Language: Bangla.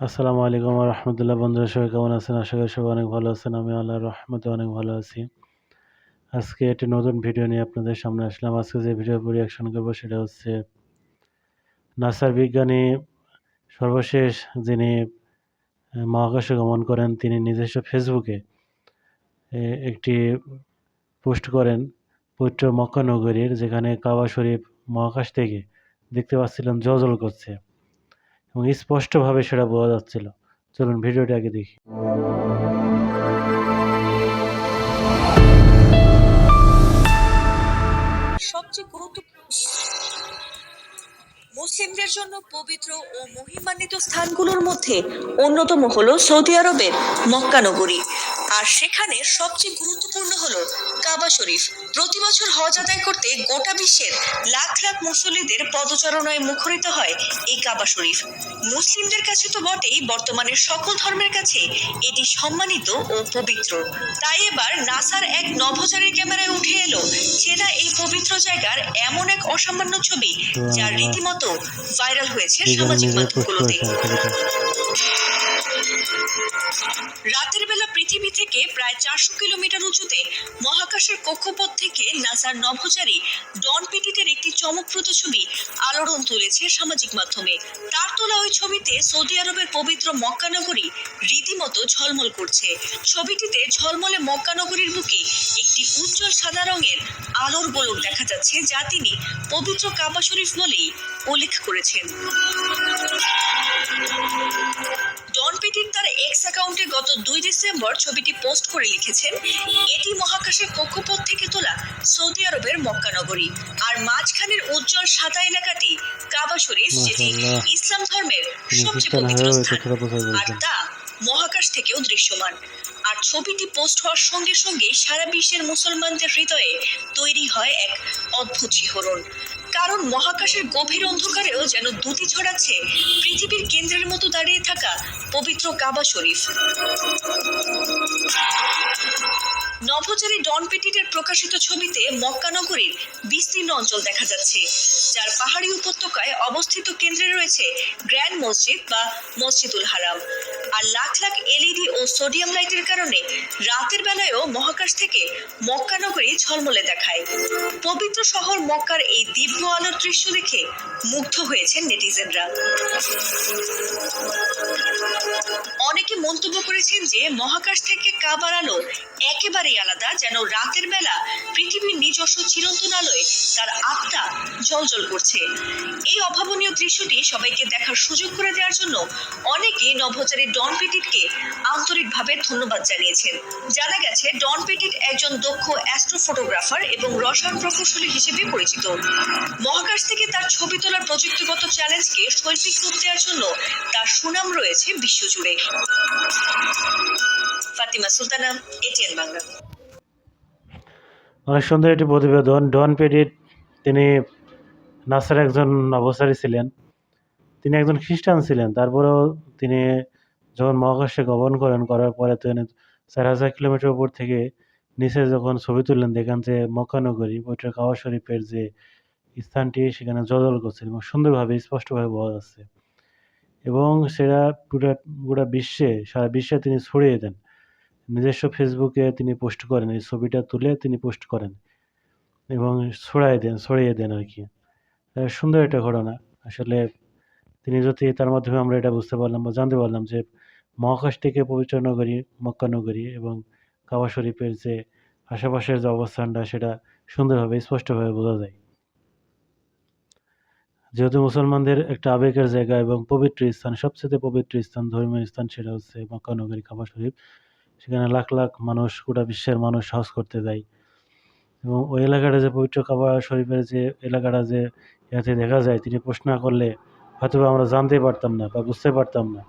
আসসালামু আলাইকুম ওয়া রাহমাতুল্লাহ। বন্ধুরা সবাই কেমন আছেন? আশা করি সবাই অনেক ভালো আছেন। আমি আল্লাহর রহমতে অনেক ভালো আছি। আজকে একটি নতুন ভিডিও নিয়ে আপনাদের সামনে আসলাম। আজকে যে ভিডিও রিঅ্যাকশন করব সেটা হচ্ছে নাসার বিজ্ঞানী সর্বশেষ যিনি মহাকাশে গমন করেন তিনি নিজস্ব ফেসবুকে একটি পোস্ট করেন পবিত্র মক্কা নগরীর, যেখানে কাবা শরীফ মহাকাশ থেকে দেখতে পাচ্ছিলাম জ্বলজ্বল করছে এবং স্পষ্টভাবে সেটা বোঝা যাচ্ছিল। চলুন ভিডিওটি আগে দেখি। সবচেয়ে গুরুত্বপূর্ণ মুসলিমদের জন্য পবিত্র ও মহিমান্বিত স্থানগুলোর মধ্যে অন্যতম হলো সৌদি আরবের মক্কা নগরী। আর সেখানে সবচেয়ে গুরুত্বপূর্ণ হলো কাবা শরীফ। প্রতি বছর হজ আদায় করতে গোটা বিশ্বের লাখ লাখ মুসল্লিদের পদচারণায় মুখরিত হয় এই কাবা শরীফ। মুসলিমদের কাছে তো বটেই, বর্তমানে সকল ধর্মের কাছে এটি সম্মানিত ও পবিত্র। তাই এবার নাসার এক নভোচারীর ক্যামেরায় উঠে এলো চেনা এই পবিত্র জায়গার এমন এক অসামান্য ছবি যা রীতিমতো ভাইরাল হয়েছে সামাজিক মাধ্যমগুলোতে। রাতের বেলা পৃথিবী থেকে প্রায় 400 কিলোমিটার উঁচুতে মহাকাশের কক্ষপথ থেকে নাসার নভোচারী ডন পেটিটের একটি চমকপ্রদ ছবি আলোড়ন তুলেছে সামাজিক মাধ্যমে। তার তোলা ওই ছবিতে সৌদি আরবের পবিত্র মক্কা নগরী রীতিমতো ঝলমল করছে। ছবিটিতে ঝলমলে মক্কা নগরীর বুকে একটি উজ্জ্বল সাদা রঙের আলোর গোলক দেখা যাচ্ছে, যা তিনি পবিত্র কাবা শরীফ বলেই উল্লেখ করেছেন। ডন পেটিট তার এক্স অ্যাকাউন্টে গত 2 ডিসেম্বর ছবিটি পোস্ট করে লিখেছেন, এটি মহাকাশের কক্ষপথ থেকে তোলা সৌদি আরবের মক্কা নগরী, আর মাঝখানের উজ্জ্বল সাদা এলাকাটি কাবা শরীফ, যেটি ইসলাম ধর্মের সবচেয়ে পবিত্র স্থান, আর তা মহাকাশ থেকেও দৃশ্যমান। আর ছবিটি পোস্ট হওয়ার সঙ্গে সঙ্গে সারা বিশ্বের মুসলমানদের হৃদয়ে তৈরি হয় এক অদ্ভুত শিহরণ। কারণ মহাকাশের গভীর অন্ধকারেও যেন দ্যুতি ছড়াচ্ছে পৃথিবীর কেন্দ্রের মতো দাঁড়িয়ে থাকা পবিত্র কাবা শরীফ। নভোচারী ডন পেটিটের প্রকাশিত ছবিতে মক্কা নগরীর বিস্তীর্ণ অঞ্চল দেখা যাচ্ছে, যার পাহাড়ি উপত্যকায় অবস্থিত কেন্দ্রে রয়েছে গ্র্যান্ড মসজিদ বা মসজিদুল হারাম। আর লাখ লাখ এলইডি ও সোডিয়াম লাইটের কারণে রাতের বেলায়ও মহাকাশ থেকে মক্কা নগরী ঝলমলে দেখায়। পবিত্র শহর মক্কার এই দিব্য আলোর দৃশ্য দেখে মুগ্ধ হয়েছেন নেটিজেনরা। অনেকে মন্তব্য করেছেন যে মহাকাশ থেকে কাবার আলো একেবারেই আলাদা, যেন রাতের বেলা পৃথিবীর নিজস্ব চিরন্তন আলোয় তার আত্মা জ্বলজ্বল করছে। এই অভাবনীয় দৃশ্যটি সবাইকে দেখার সুযোগ করে দেওয়ার জন্য অনেকে নভোচারী ডন পেটিটকে আন্তরিকভাবে ধন্যবাদ জানিয়েছেন। জানা গেছে ডন পেটিট একজন দক্ষ অ্যাস্ট্রো ফটোগ্রাফার এবং রসায়ন প্রকৌশলী হিসেবে পরিচিত। মহাকাশ থেকে তার ছবি তোলার প্রযুক্তিগত চ্যালেঞ্জকে শৈল্পিক রূপ দেওয়ার জন্য তার সুনাম রয়েছে বিশ্বজুড়ে। ফাতিমা সুলতানা, এটিএন বাংলা। অনেক সুন্দর একটি প্রতিবেদন। ডন পেটিট তিনি নাসার একজন নভোচারী ছিলেন। তিনি একজন খ্রিস্টান ছিলেন, তারপরেও তিনি যখন মহাকাশে গমন করার পরে তিনি 4000 কিলোমিটার উপর থেকে নিচে যখন ছবি তুললেন, দেখেন যে মক্কা নগরী পবিত্র কাবা শরীফের যে স্থানটি সেখানে জ্বলজ্বল করছে এবং সুন্দরভাবে স্পষ্টভাবে বোঝা যাচ্ছে, এবং সেটা পুরা বিশ্বে, সারা বিশ্বে তিনি ছড়িয়ে দেন। নিজস্ব ফেসবুকে তিনি পোস্ট করেন, এই ছবিটা তুলে তিনি পোস্ট করেন এবং ছড়িয়ে দেন আর কি। সুন্দর একটা ঘটনা আসলে। তিনি যদি, তার মাধ্যমে আমরা এটা বুঝতে পারলাম বা জানতে পারলাম যে মহাকাশ থেকে পবিত্র নগরী মক্কা নগরী এবং কাবা শরীফের যে আশেপাশের যে অবস্থানটা সেটা সুন্দরভাবে স্পষ্টভাবে বোঝা যায়। যেহেতু মুসলমানদের একটা আবেগের জায়গা এবং পবিত্র স্থান, সবচেয়ে পবিত্র স্থান, ধর্মীয় স্থান, সেটা হচ্ছে মক্কা নগরী কাবা শরীফ। সেখানে লাখ লাখ মানুষ, গোটা বিশ্বের মানুষ হজ করতে যায় এবং ওই এলাকাটা যে পবিত্র কাবা শরীফের যে এলাকাটা যে ইয়াতে দেখা যায়, তিনি প্রশ্ন করলে হয়তো আমরা জানতে পারতাম না বা বুঝতে পারতাম না।